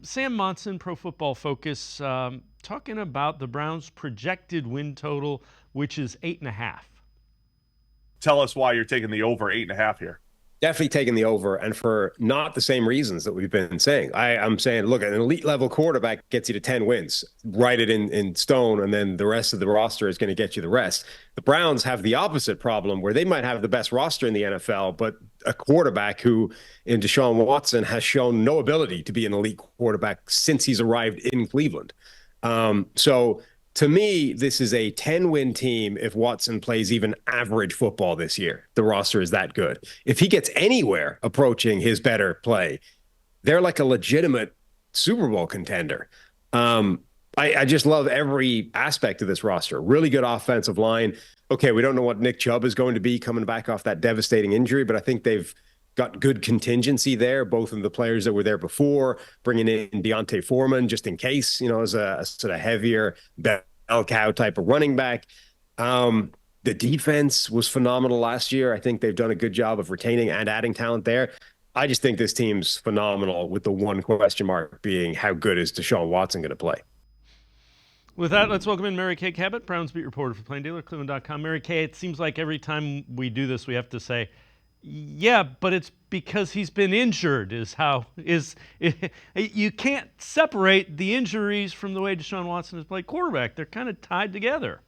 Sam Monson, Pro Football Focus, talking about the Browns' projected win total, which is 8.5. Tell us why you're taking the over 8.5 here. Definitely taking the over, and for not the same reasons that we've been saying. I'm saying, look, an elite level quarterback gets you to 10 wins. Write it in stone, and then the rest of the roster is going to get you the rest. The Browns have the opposite problem where they might have the best roster in the NFL, but a quarterback who, in Deshaun Watson, has shown no ability to be an elite quarterback since he's arrived in Cleveland. So to me, this is a 10-win team if Watson plays even average football this year. The roster is that good. If he gets anywhere approaching his better play, they're like a legitimate Super Bowl contender. I just love every aspect of this roster. Really good offensive line. Okay, we don't know what Nick Chubb is going to be coming back off that devastating injury, but I think they've got good contingency there, both in the players that were there before, bringing in Deontay Foreman just in case, as a sort of heavier bell cow type of running back. The defense was phenomenal last year. I think they've done a good job of retaining and adding talent there. I just think this team's phenomenal, with the one question mark being how good is Deshaun Watson going to play? With that, let's welcome in Mary Kay Cabot, Browns beat reporter for Plain Dealer, cleveland.com. Mary Kay, it seems like every time we do this, we have to say, yeah, but it's because he's been injured you can't separate the injuries from the way Deshaun Watson has played quarterback. They're kind of tied together.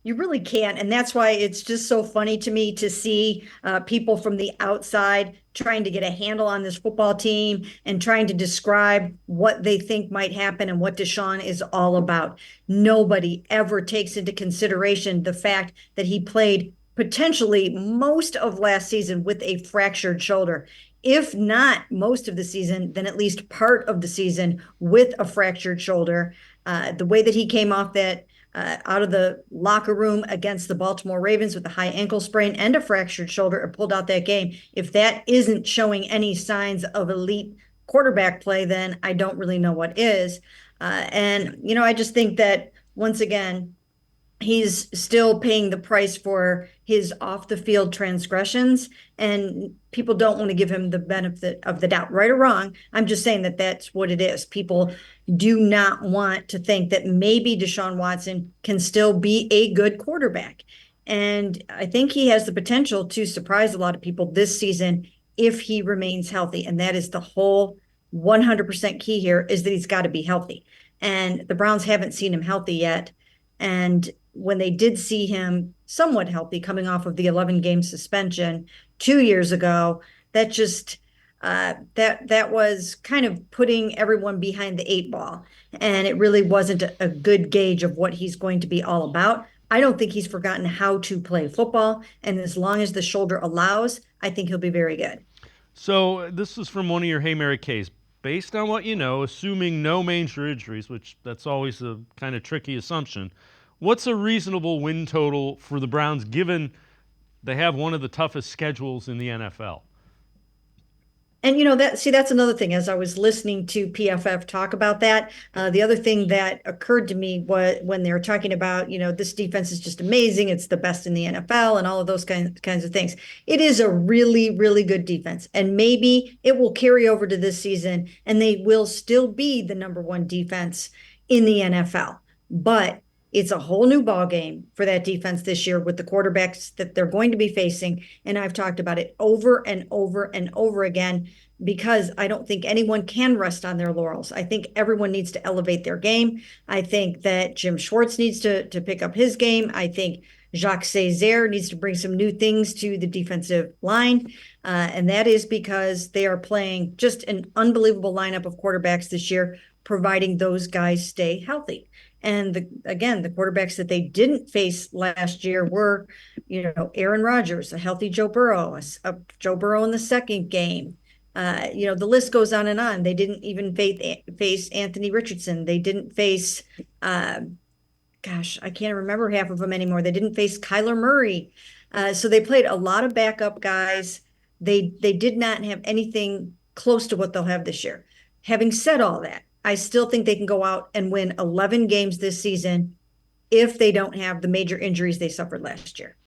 You really can't. And that's why it's just so funny to me to see people from the outside trying to get a handle on this football team and trying to describe what they think might happen and what Deshaun is all about. Nobody ever takes into consideration the fact that he played potentially most of last season with a fractured shoulder. If not most of the season, then at least part of the season with a fractured shoulder. The way that he came off that out of the locker room against the Baltimore Ravens with a high ankle sprain and a fractured shoulder and pulled out that game. If that isn't showing any signs of elite quarterback play, then I don't really know what is. I just think that, once again, he's still paying the price for his off the field transgressions, and people don't want to give him the benefit of the doubt, right or wrong. I'm just saying that that's what it is. People do not want to think that maybe Deshaun Watson can still be a good quarterback. And I think he has the potential to surprise a lot of people this season if he remains healthy. And that is the whole 100% key here, is that he's got to be healthy. And the Browns haven't seen him healthy yet. And when they did see him somewhat healthy coming off of the 11-game suspension 2 years ago, that just that was kind of putting everyone behind the 8 ball. And it really wasn't a good gauge of what he's going to be all about. I don't think he's forgotten how to play football. And as long as the shoulder allows, I think he'll be very good. So this is from one of your Hey Mary Kays. Based on what you know, assuming no major injuries, which that's always a kind of tricky assumption, what's a reasonable win total for the Browns, given they have one of the toughest schedules in the NFL? And that's another thing. As I was listening to PFF talk about that, the other thing that occurred to me was when they were talking about, this defense is just amazing, it's the best in the NFL, and all of those kinds of things. It is a really, really good defense, and maybe it will carry over to this season, and they will still be the number one defense in the NFL. But it's a whole new ball game for that defense this year with the quarterbacks that they're going to be facing. And I've talked about it over and over and over again, because I don't think anyone can rest on their laurels. I think everyone needs to elevate their game. I think that Jim Schwartz needs to pick up his game. I think Jacques Césaire needs to bring some new things to the defensive line. And that is because they are playing just an unbelievable lineup of quarterbacks this year, providing those guys stay healthy. And the quarterbacks that they didn't face last year were, Aaron Rodgers, a healthy Joe Burrow, a Joe Burrow in the second game. The list goes on and on. They didn't even face Anthony Richardson. They didn't face, I can't remember half of them anymore. They didn't face Kyler Murray. So they played a lot of backup guys. They did not have anything close to what they'll have this year. Having said all that, I still think they can go out and win 11 games this season if they don't have the major injuries they suffered last year.